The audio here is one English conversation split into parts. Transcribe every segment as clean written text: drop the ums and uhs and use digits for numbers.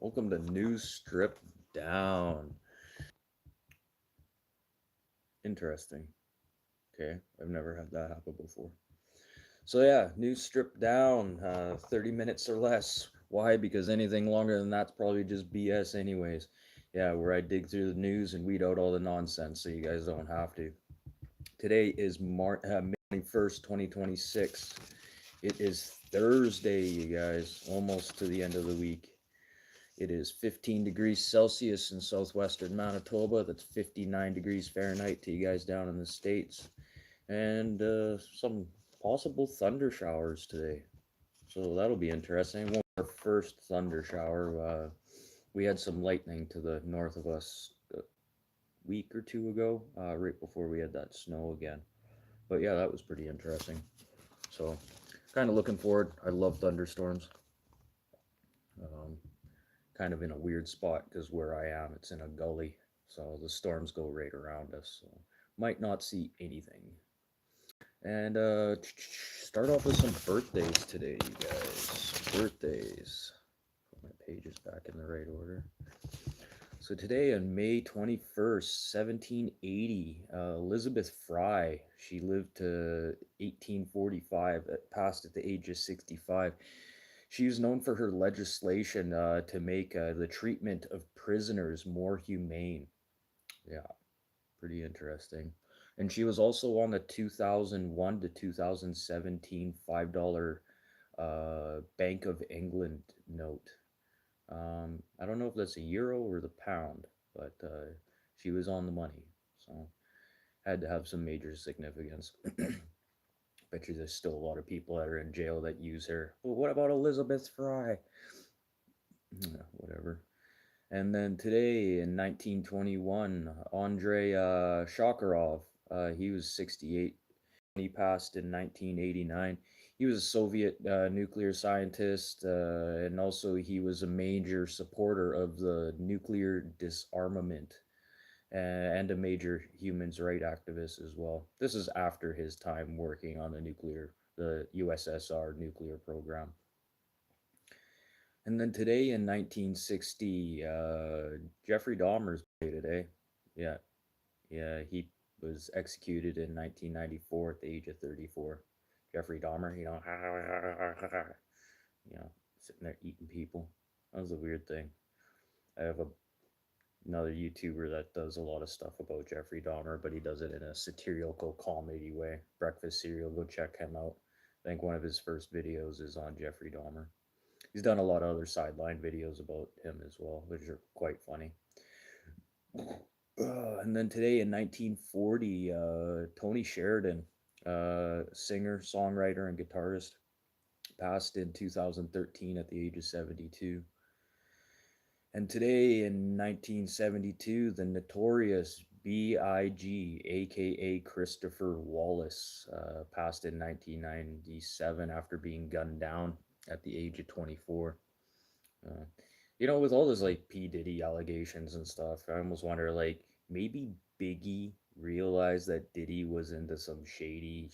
Welcome to News Strip Down. Interesting. Okay, I've never had that happen before. So yeah, News Strip Down. 30 minutes or less. Why? Because anything longer than that's probably just BS, anyways. Yeah, where I dig through the news and weed out all the nonsense, so you guys don't have to. Today is May 1st, 2026. It is Thursday, you guys. Almost to the end of the week. It is 15 degrees Celsius in southwestern Manitoba. That's 59 degrees Fahrenheit to you guys down in the States. And some possible thunder showers today. So that'll be interesting. Our first thunder shower. We had some lightning to the north of us a week or two ago, right before we had that snow again. But yeah, that was pretty interesting. So kind of looking forward. I love thunderstorms. Um, Kind of in a weird spot because where I am, it's in a gully, so the storms go right around us. So might not see anything. And start off with some birthdays today, you guys. Birthdays. Put my pages back in the right order. So today on May 21st, 1780, Elizabeth Fry, she lived to 1845, passed at the age of 65. She was known for her legislation to make the treatment of prisoners more humane. Yeah, pretty interesting. And she was also on the 2001 to 2017 $5 Bank of England note. I don't know if that's a euro or the pound, but she was on the money. So had to have some major significance. Bet you there's still a lot of people that are in jail that use her. Well, what about Elizabeth Fry? Yeah, whatever. And then today in 1921, Andrei Shakarov, he was 68. He passed in 1989. He was a Soviet nuclear scientist, and also he was a major supporter of the nuclear disarmament and a major human rights activist as well. This is after his time working on the USSR nuclear program. And then today in 1960, Jeffrey Dahmer's birthday today. Yeah, yeah, he was executed in 1994 at the age of 34. Jeffrey Dahmer, sitting there eating people. That was a weird thing. I have another YouTuber that does a lot of stuff about Jeffrey Dahmer, but he does it in a satirical comedy way. Breakfast Cereal, go check him out. I think one of his first videos is on Jeffrey Dahmer. He's done a lot of other sideline videos about him as well, which are quite funny. And then today in 1940, Tony Sheridan, singer, songwriter, and guitarist, passed in 2013 at the age of 72. And today in 1972, the notorious B.I.G., aka Christopher Wallace, passed in 1997 after being gunned down at the age of 24. Uh, with all those like P Diddy allegations and stuff, I almost wonder like maybe Biggie realized that Diddy was into some shady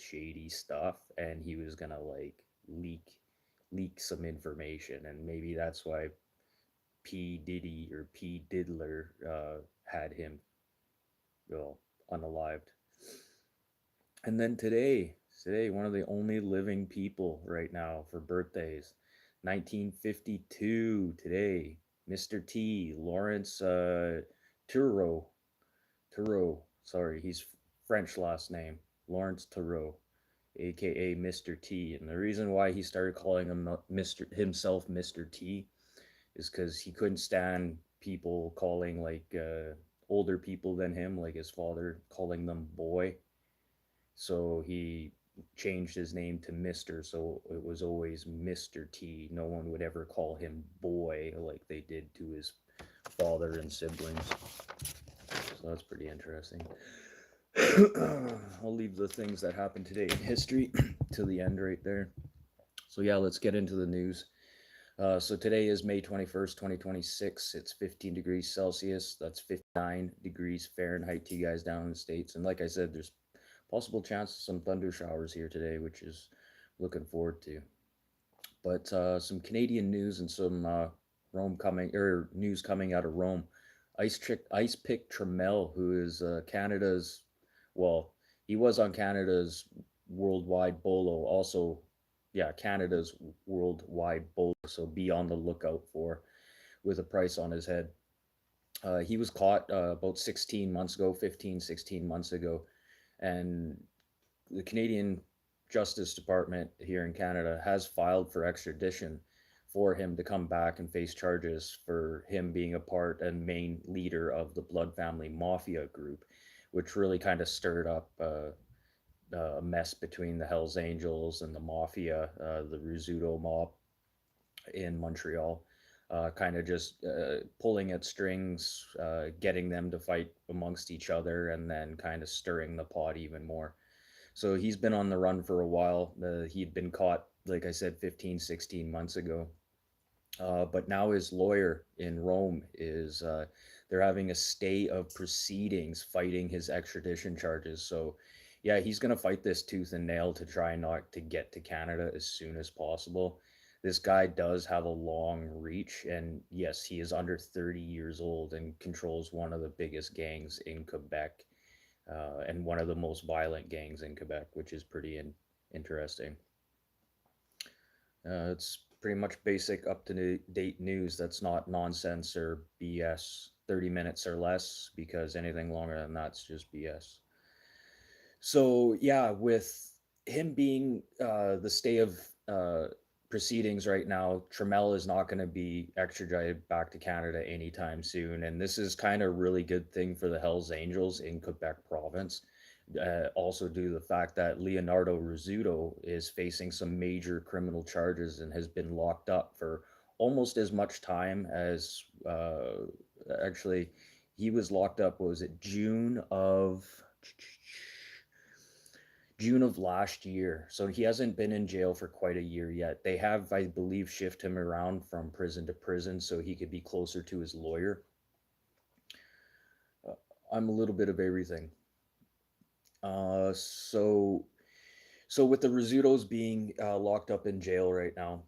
stuff, and he was gonna like leak some information, and maybe that's why P Diddy or P Diddler had him well unalived. And then today, one of the only living people right now for birthdays, 1952 today, Mr. T, Lawrence Tureau, sorry, he's French last name, Lawrence Tureau, aka Mr. T. And the reason why he started calling himself Mr. T is because he couldn't stand people calling like older people than him, like his father, calling them boy. So he changed his name to Mr. So it was always Mr. T. No one would ever call him boy like they did to his father and siblings. So that's pretty interesting. I'll leave the things that happened today in history to the end right there. So yeah, let's get into the news. So today is May 21st, 2026. It's 15 degrees Celsius. That's 59 degrees Fahrenheit to you guys down in the States. And like I said, there's possible chance of some thunder showers here today, which is looking forward to. But some Canadian news and some Rome coming or news coming out of Rome. Ice Pick Trammell, who is Canada's, well, he was on Canada's worldwide bolo, also, yeah, Canada's worldwide bolo. So be on the lookout for with a price on his head. He was caught about 16 months ago, 15, 16 months ago, and the Canadian Justice Department here in Canada has filed for extradition for him to come back and face charges for him being a part and main leader of the Blood Family Mafia group, which really kind of stirred up a mess between the Hells Angels and the Mafia, the Rizzuto mob in Montreal. Kind of just pulling at strings, getting them to fight amongst each other, and then kind of stirring the pot even more. So he's been on the run for a while. He'd been caught, like I said, 15, 16 months ago. But now his lawyer in Rome is, they're having a stay of proceedings fighting his extradition charges. So, yeah, he's going to fight this tooth and nail to try not to get to Canada as soon as possible. This guy does have a long reach, and yes, he is under 30 years old and controls one of the biggest gangs in Quebec, and one of the most violent gangs in Quebec, which is pretty interesting. It's pretty much basic up to date news that's not nonsense or BS. 30 minutes or less, because anything longer than that's just BS. So, yeah, with him being the stay of proceedings right now, Trammell is not going to be extradited back to Canada anytime soon. And this is kind of a really good thing for the Hells Angels in Quebec province. Also, due to the fact that Leonardo Rizzuto is facing some major criminal charges and has been locked up for almost as much time as, actually, he was locked up, what was it, June of last year. So he hasn't been in jail for quite a year yet. They have, I believe, shifted him around from prison to prison so he could be closer to his lawyer. Uh, I'm a little bit of everything. Uh, so, so with the Rizzutos being locked up in jail right now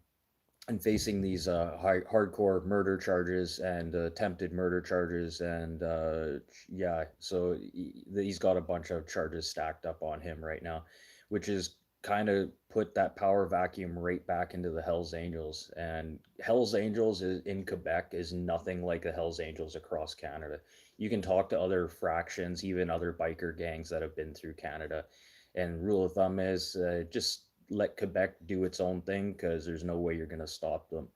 and facing these hardcore murder charges and attempted murder charges, and yeah, so he's got a bunch of charges stacked up on him right now, which is kind of put that power vacuum right back into the Hells Angels. And Hells Angels in Quebec is nothing like the Hells Angels across Canada. You can talk to other fractions, even other biker gangs that have been through Canada, and rule of thumb is just let Quebec do its own thing, because there's no way you're going to stop them.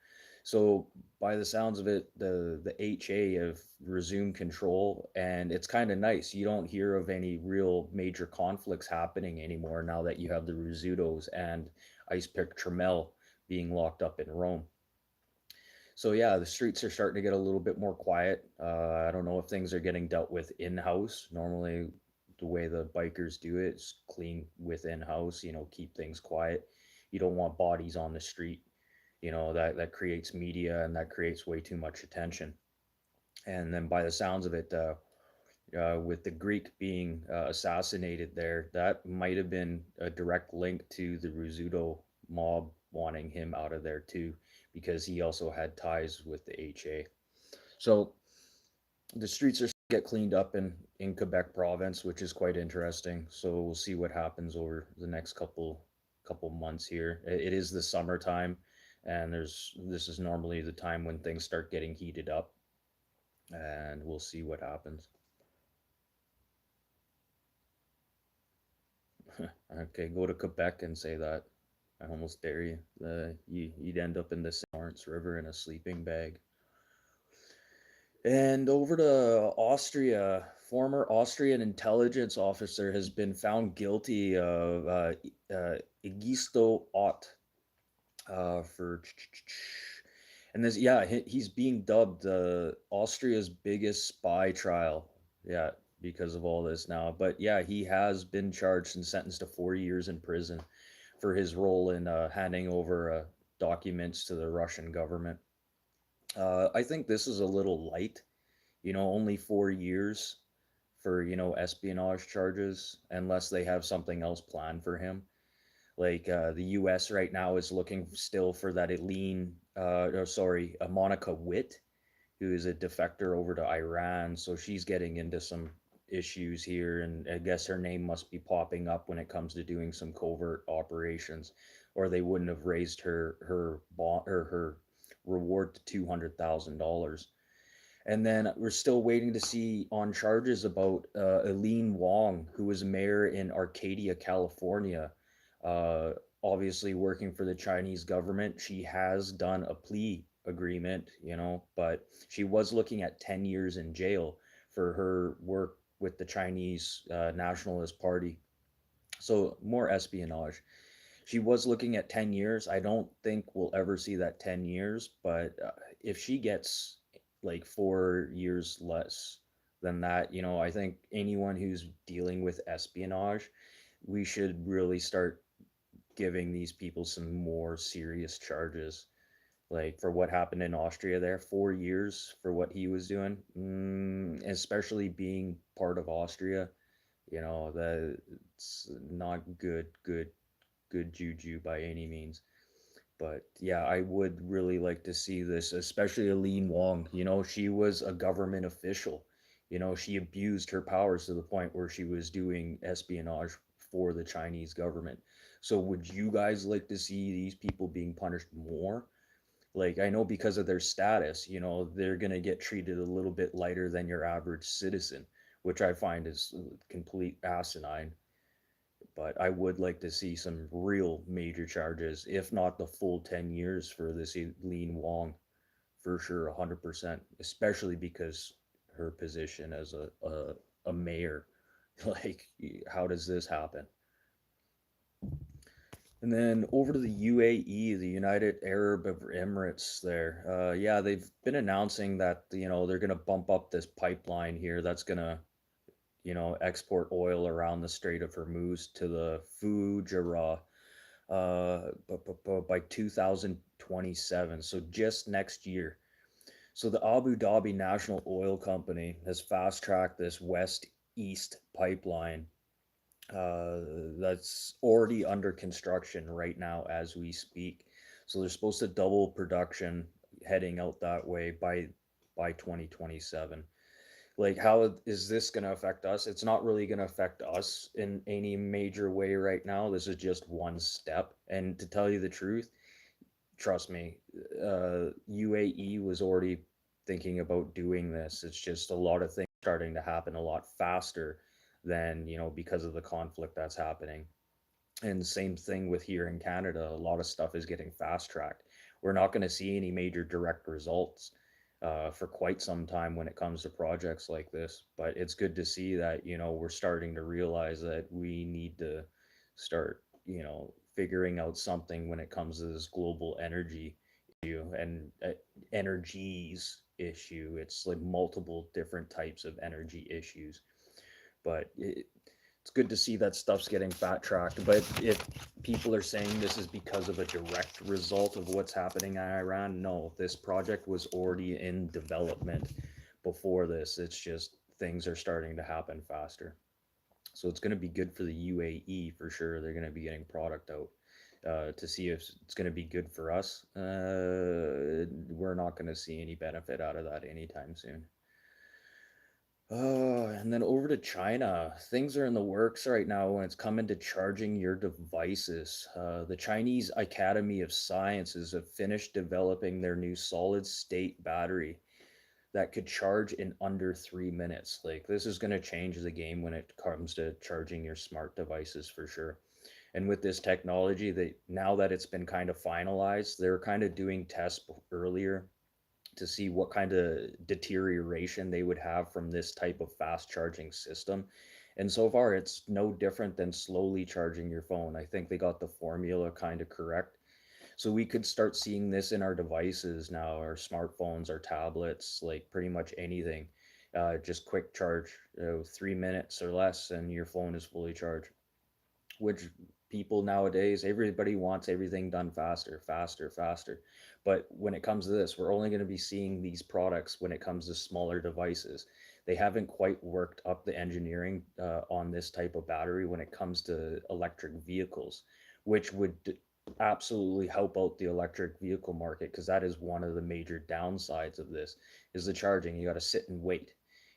So by the sounds of it, the HA have resumed control, and it's kind of nice. You don't hear of any real major conflicts happening anymore now that you have the Rizzutos and Ice Pick Trammell being locked up in Rome. So yeah, the streets are starting to get a little bit more quiet. I don't know if things are getting dealt with in-house. Normally, the way the bikers do it is clean within house. Keep things quiet. You don't want bodies on the street. That creates media, and that creates way too much attention. And then by the sounds of it, with the Greek being assassinated there, that might have been a direct link to the Rizzuto mob wanting him out of there too, because he also had ties with the HA. So the streets are get cleaned up in Quebec province, which is quite interesting. So we'll see what happens over the next couple months here. It is the summertime, and this is normally the time when things start getting heated up, and we'll see what happens. Okay, go to Quebec and say that. I almost dare you. You'd end up in the St. Lawrence River in a sleeping bag. And over to Austria, former Austrian intelligence officer has been found guilty of Egisto Ott, for, and this, yeah, he's being dubbed Austria's biggest spy trial. Yeah, because of all this now. But yeah, he has been charged and sentenced to 4 years in prison for his role in handing over documents to the Russian government. I think this is a little light, only 4 years for, espionage charges, unless they have something else planned for him. Like the US right now is looking still for that Eileen, Monica Witt, who is a defector over to Iran. So she's getting into some issues here, and I guess her name must be popping up when it comes to doing some covert operations, or they wouldn't have raised her bond or her reward to $200,000. And then we're still waiting to see on charges about Eileen Wong, who was mayor in Arcadia, California. Uh, Obviously, working for the Chinese government, she has done a plea agreement, but she was looking at 10 years in jail for her work with the Chinese Nationalist Party. So, more espionage. She was looking at 10 years. I don't think we'll ever see that 10 years, but if she gets like 4 years less than that, I think anyone who's dealing with espionage, we should really start giving these people some more serious charges. Like for what happened in Austria there, 4 years for what he was doing, especially being part of Austria, that's not good juju by any means. But yeah, I would really like to see this, especially Aline Wong. She was a government official. She abused her powers to the point where she was doing espionage for the Chinese government. So would you guys like to see these people being punished more? Like, I know because of their status, they're going to get treated a little bit lighter than your average citizen, which I find is complete asinine. But I would like to see some real major charges, if not the full 10 years for this Eileen Wong, for sure, 100%, especially because her position as a mayor. Like, how does this happen? And then over to the UAE, the United Arab Emirates there. Yeah, they've been announcing that, they're going to bump up this pipeline here that's going to export oil around the Strait of Hormuz to the Fujairah by 2027. So just next year. So the Abu Dhabi National Oil Company has fast tracked this west east pipeline uh, that's already under construction right now as we speak. So they're supposed to double production heading out that way by 2027. Like, how is this going to affect us? It's not really going to affect us in any major way right now. This is just one step. And to tell you the truth, trust me, UAE was already thinking about doing this. It's just a lot of things starting to happen a lot faster than, because of the conflict that's happening. And same thing with here in Canada. A lot of stuff is getting fast tracked. We're not going to see any major direct results for quite some time when it comes to projects like this. But it's good to see that, we're starting to realize that we need to start, figuring out something when it comes to this global energy issue and energies issue. It's like multiple different types of energy issues. But it's good to see that stuff's getting fat tracked. But if people are saying this is because of a direct result of what's happening in Iran, no, this project was already in development before this. It's just things are starting to happen faster. So it's going to be good for the UAE for sure. They're going to be getting product out. To see if it's going to be good for us, we're not going to see any benefit out of that anytime soon. Oh, and then over to China. Things are in the works right now when it's coming to charging your devices. The Chinese Academy of Sciences have finished developing their new solid state battery that could charge in under 3 minutes. Like, this is going to change the game when it comes to charging your smart devices for sure. And with this technology, now that it's been kind of finalized, they're kind of doing tests earlier to see what kind of deterioration they would have from this type of fast charging system. And so far, it's no different than slowly charging your phone. I think they got the formula kind of correct. So we could start seeing this in our devices now, our smartphones, our tablets, like pretty much anything. Just quick charge, 3 minutes or less, and your phone is fully charged. Which people nowadays, everybody wants everything done faster, faster, faster. But when it comes to this, we're only going to be seeing these products when it comes to smaller devices. They haven't quite worked up the engineering on this type of battery when it comes to electric vehicles, which would absolutely help out the electric vehicle market, because that is one of the major downsides of this is the charging. You got to sit and wait.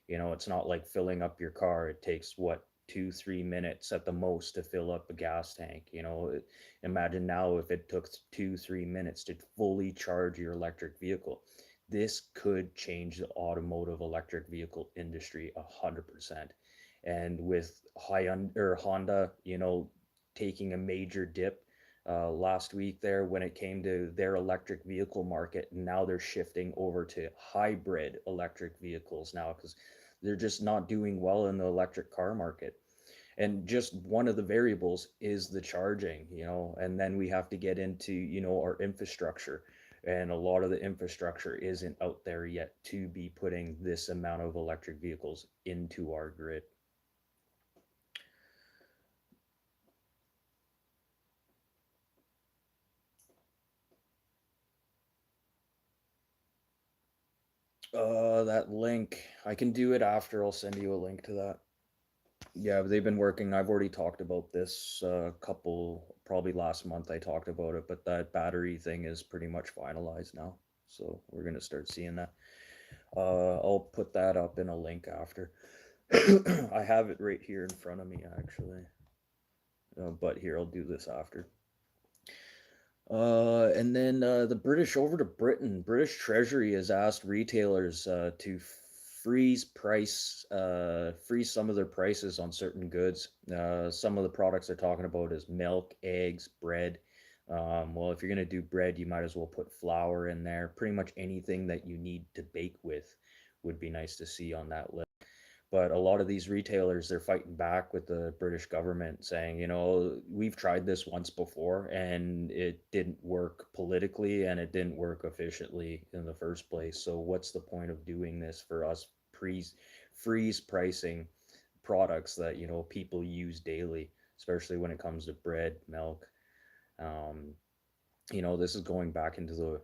It's not like filling up your car. It takes what, 2 3 minutes at the most to fill up a gas tank. Imagine now if it took 2 3 minutes to fully charge your electric vehicle. This could change the automotive electric vehicle industry 100%. And with Honda, taking a major dip last week there when it came to their electric vehicle market. And now they're shifting over to hybrid electric vehicles now, because they're just not doing well in the electric car market. And just one of the variables is the charging, and then we have to get into, our infrastructure. And a lot of the infrastructure isn't out there yet to be putting this amount of electric vehicles into our grid. That link, I can do it after. I'll send you a link to that. Yeah, they've been working. I've already talked about this couple, probably last month I talked about it, but that battery thing is pretty much finalized now. So we're gonna start seeing that. I'll put that up in a link after. I have it right here in front of me actually. But here, I'll do this after. And then the British over to Britain. British Treasury has asked retailers to freeze some of their prices on certain goods. Some of the products they're talking about is milk, eggs, bread. Well, if you're gonna do bread, you might as well put flour in there. Pretty much anything that you need to bake with would be nice to see on that list. But a lot of these retailers, they're fighting back with the British government saying, we've tried this once before and it didn't work politically and it didn't work efficiently in the first place. So what's the point of doing this for us freeze pricing products that, people use daily, especially when it comes to bread, milk. This is going back into the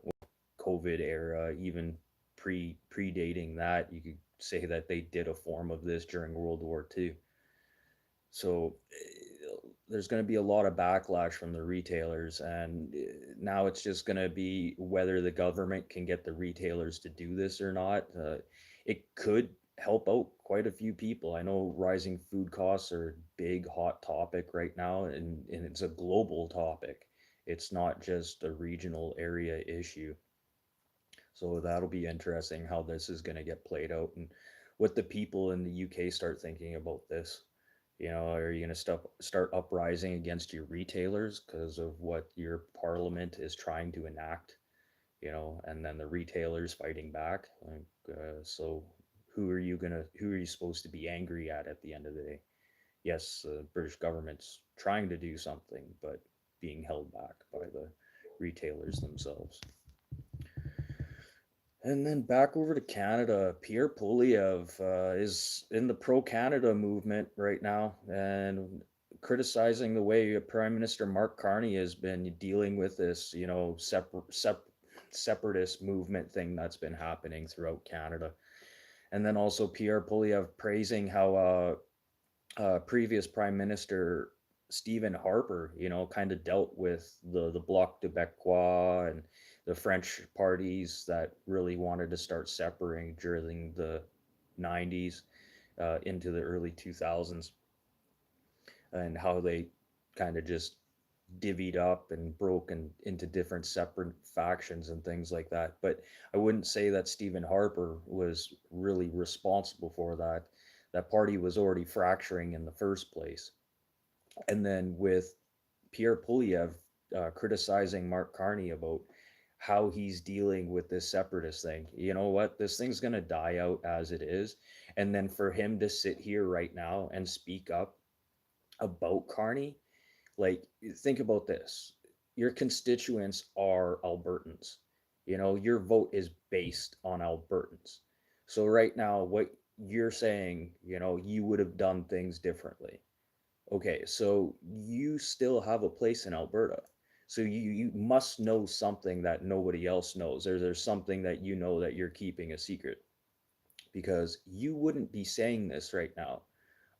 COVID era, even predating that. You could say that they did a form of this during World War II. So there's going to be a lot of backlash from the retailers, and now it's just going to be whether the government can get the retailers to do this or not. It could help out quite a few people. I know rising food costs are a big hot topic right now, and it's a global topic. It's not just a regional area issue. So that'll be interesting how this is going to get played out and what the people in the UK start thinking about this. Are you going to start uprising against your retailers because of what your parliament is trying to enact? And then the retailers fighting back. So who are you supposed to be angry at the end of the day? Yes, the British government's trying to do something, but being held back by the retailers themselves. And then back over to Canada, Pierre Poilievre is in the pro Canada movement right now and criticizing the way Prime Minister Mark Carney has been dealing with this, separatist movement thing that's been happening throughout Canada. And then also Pierre Poilievre praising how previous Prime Minister Stephen Harper, kind of dealt with the Bloc Québécois and the French parties that really wanted to start separating during the 90s into the early 2000s, and how they kind of just divvied up and broken into different separate factions and things like that. But I wouldn't say that Stephen Harper was really responsible for that. That party was already fracturing in the first place. And then with Pierre Poilievre criticizing Mark Carney about how he's dealing with this separatist thing. You know what? This thing's going to die out as it is. And then for him to sit here right now and speak up about Carney, like, think about this. Your constituents are Albertans. Your vote is based on Albertans. So right now, what you're saying, you would have done things differently. Okay, so you still have a place in Alberta. So you must know something that nobody else knows, or there's something that that you're keeping a secret, because you wouldn't be saying this right now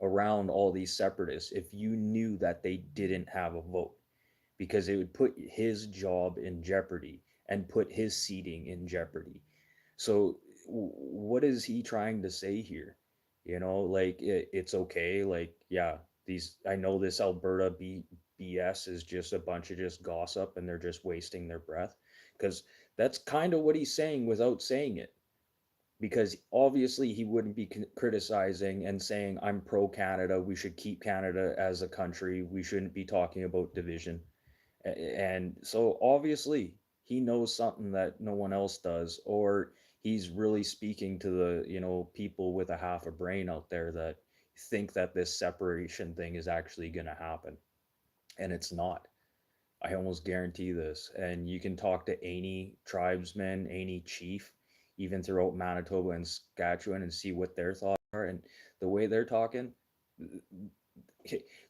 around all these separatists if you knew that they didn't have a vote. because it would put his job in jeopardy and put his seating in jeopardy. So what is he trying to say here? Like it's okay. Like, yeah, I know this Alberta BS is just a bunch of just gossip and they're just wasting their breath, because that's kind of what he's saying without saying it. Because obviously he wouldn't be criticizing and saying, I'm pro Canada, we should keep Canada as a country, we shouldn't be talking about division. And so obviously he knows something that no one else does, or he's really speaking to the, people with a half a brain out there that think that this separation thing is actually going to happen. And it's not. I almost guarantee this. And you can talk to any tribesman, any chief, even throughout Manitoba and Saskatchewan, and see what their thoughts are. And the way they're talking,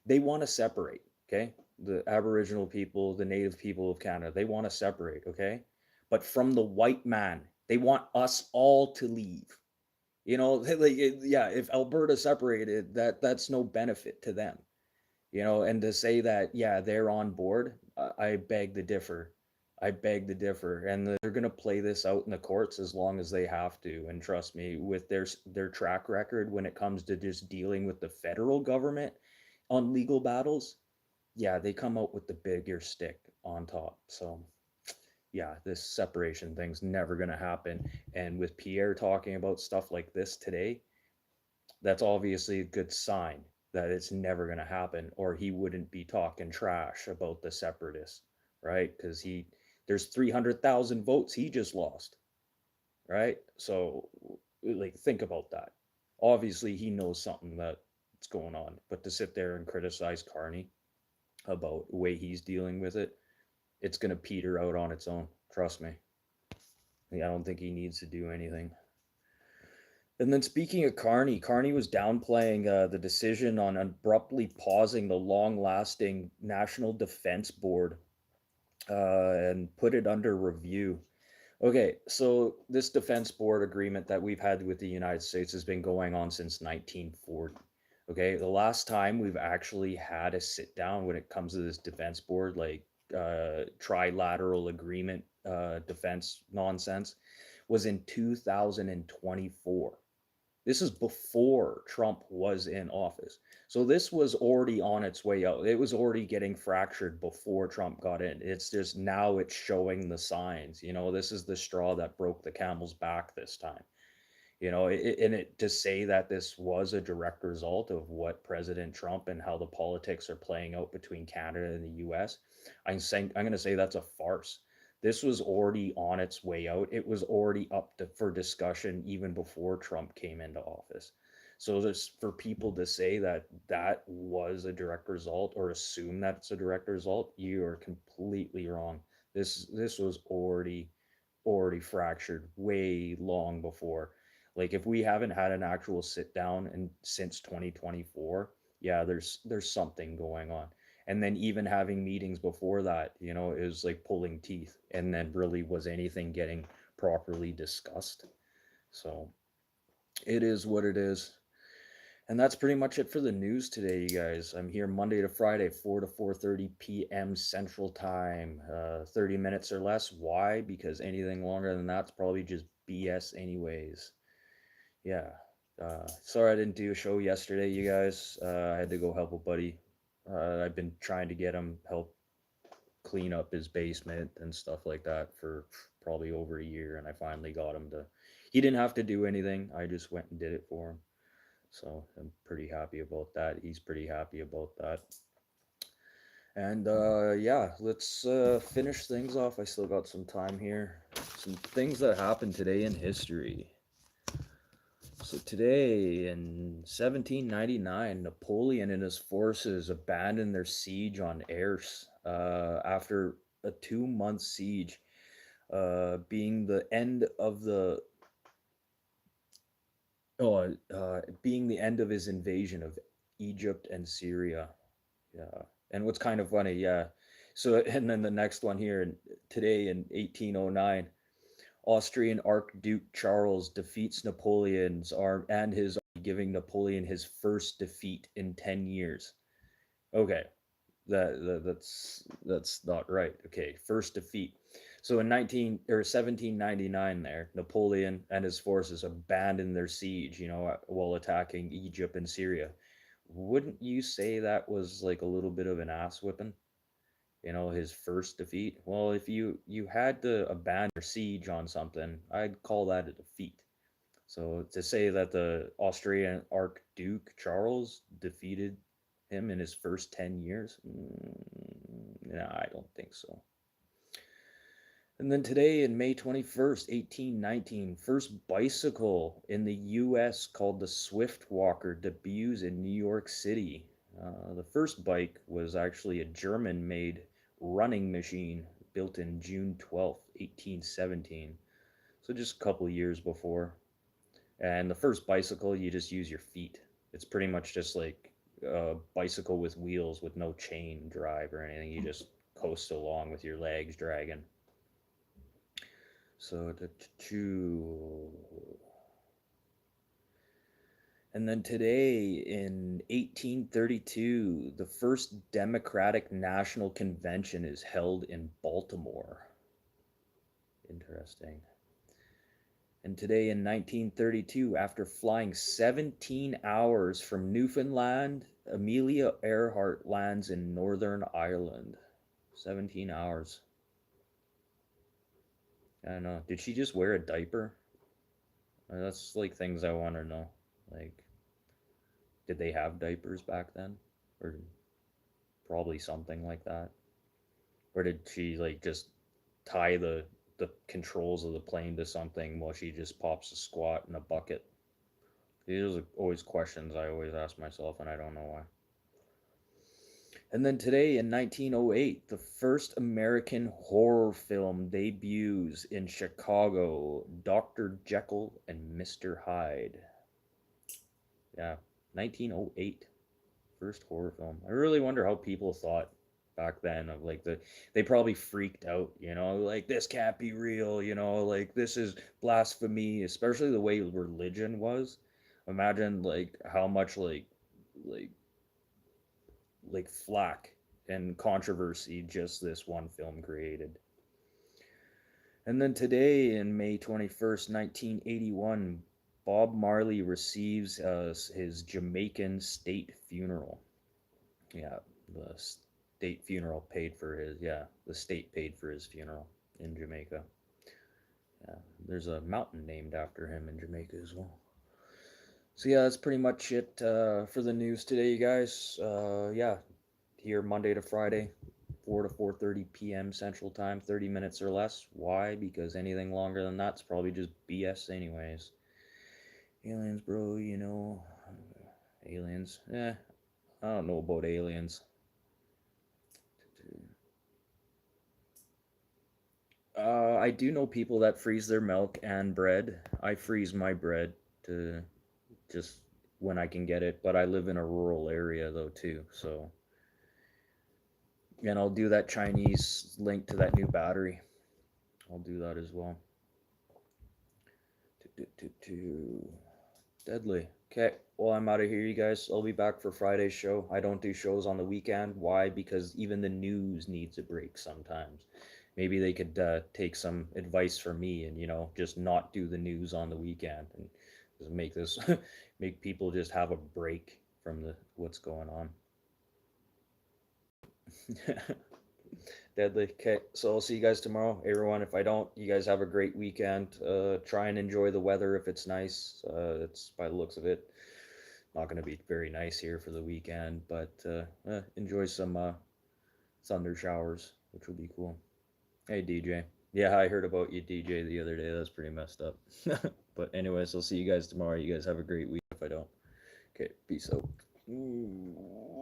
they want to separate. Okay, the Aboriginal people, the Native people of Canada, they want to separate. Okay, but from the white man, they want us all to leave. Like, yeah, if Alberta separated, that's no benefit to them. And to say that, yeah, they're on board, I beg to differ. I beg to differ. And they're going to play this out in the courts as long as they have to. And trust me, with their track record when it comes to just dealing with the federal government on legal battles, yeah, they come out with the bigger stick on top. So, yeah, this separation thing's never going to happen. And with Pierre talking about stuff like this today, that's obviously a good sign that it's never going to happen, or he wouldn't be talking trash about the separatists, right? Because there's 300,000 votes he just lost, right? So, like, think about that. Obviously, he knows something that's going on, but to sit there and criticize Carney about the way he's dealing with it, it's going to peter out on its own. Trust me. I don't think he needs to do anything. And then speaking of Carney, Carney was downplaying the decision on abruptly pausing the long-lasting National Defense Board and put it under review. Okay, so this defense board agreement that we've had with the United States has been going on since 1940. Okay, the last time we've actually had a sit down when it comes to this defense board, like trilateral agreement defense nonsense, was in 2024. This is before Trump was in office. So this was already on its way out. It was already getting fractured before Trump got in. It's just now it's showing the signs. This is the straw that broke the camel's back this time. And it to say that this was a direct result of what President Trump and how the politics are playing out between Canada and the US, I'm going to say that's a farce. This was already on its way out. It was already for discussion even before Trump came into office. So there's for people to say that that was a direct result or assume that it's a direct result, you are completely wrong. This was already fractured way long before. Like, if we haven't had an actual sit down and since 2024, yeah, there's something going on. And then even having meetings before that, is like pulling teeth. And then really was anything getting properly discussed? So it is what it is. And that's pretty much it for the news today, you guys. I'm here Monday to Friday, 4 to 4:30 p.m. Central Time. 30 minutes or less. Why? Because anything longer than that's probably just BS anyways. Yeah. Sorry I didn't do a show yesterday, you guys. I had to go help a buddy. I've been trying to get him help clean up his basement and stuff like that for probably over a year, and I finally got him to. He didn't have to do anything. I just went and did it for him. So I'm pretty happy about that. He's pretty happy about that. And yeah, let's finish things off. I still got some time here. Some things that happened today in history. So today in 1799, Napoleon and his forces abandoned their siege on Ars after a 2-month siege, being the end of being the end of his invasion of Egypt and Syria. Yeah, and what's kind of funny, yeah. So and then the next one here, today in 1809. Austrian Archduke Charles defeats Napoleon's arm and his army, giving Napoleon his first defeat in 10 years. Okay, That's not right. Okay, first defeat. So in 1799, there Napoleon and his forces abandoned their siege, while attacking Egypt and Syria. Wouldn't you say that was like a little bit of an ass whipping? His first defeat. Well, if you had to abandon your siege on something, I'd call that a defeat. So to say that the Austrian Archduke Charles defeated him in his first 10 years, nah, I don't think so. And then today, in May 21st, 1819, first bicycle in the US called the Swift Walker debuts in New York City. The first bike was actually a German made running machine built in June 12th, 1817. So just a couple years before. And the first bicycle, you just use your feet. It's pretty much just like a bicycle with wheels with no chain drive or anything. You just coast along with your legs dragging. So, and then today in 1832, the first Democratic National Convention is held in Baltimore. Interesting. And today in 1932, after flying 17 hours from Newfoundland, Amelia Earhart lands in Northern Ireland. 17 hours. I don't know. Did she just wear a diaper? That's like things I want to know. Like, did they have diapers back then? Or probably something like that. Or did she like just tie the controls of the plane to something while she just pops a squat in a bucket? These are always questions I always ask myself, and I don't know why. And then today in 1908, the first American horror film debuts in Chicago, Dr. Jekyll and Mr. Hyde. Yeah, 1908, first horror film. I really wonder how people thought back then of like they probably freaked out, like this can't be real, like this is blasphemy, especially the way religion was. Imagine like how much like flack and controversy just this one film created. And then today, in May 21st, 1981, Bob Marley receives his Jamaican state funeral. Yeah, the state funeral paid for his, yeah, the state paid for his funeral in Jamaica. Yeah, there's a mountain named after him in Jamaica as well. So yeah, that's pretty much it for the news today, you guys. Yeah, here Monday to Friday, 4 to 4:30 p.m. Central Time, 30 minutes or less. Why? Because anything longer than that's probably just BS anyways. Aliens, bro, aliens. I don't know about aliens. I do know people that freeze their milk and bread. I freeze my bread to just when I can get it, but I live in a rural area though too, so. And I'll do that Chinese link to that new battery. I'll do that as well. Deadly. Okay, well, I'm out of here, you guys. I'll be back for Friday's show. I don't do shows on the weekend. Why? Because even the news needs a break sometimes. Maybe they could take some advice from me and, just not do the news on the weekend and just make this, make people just have a break from what's going on. Deadly. Okay, so I'll see you guys tomorrow, everyone. If I don't, you guys have a great weekend. Try and enjoy the weather if it's nice. It's by the looks of it, not going to be very nice here for the weekend, but enjoy some thunder showers, which will be cool. Hey, DJ. Yeah, I heard about you, DJ, the other day. That's pretty messed up. But anyways, I'll see you guys tomorrow. You guys have a great week if I don't. Okay, peace out. Ooh.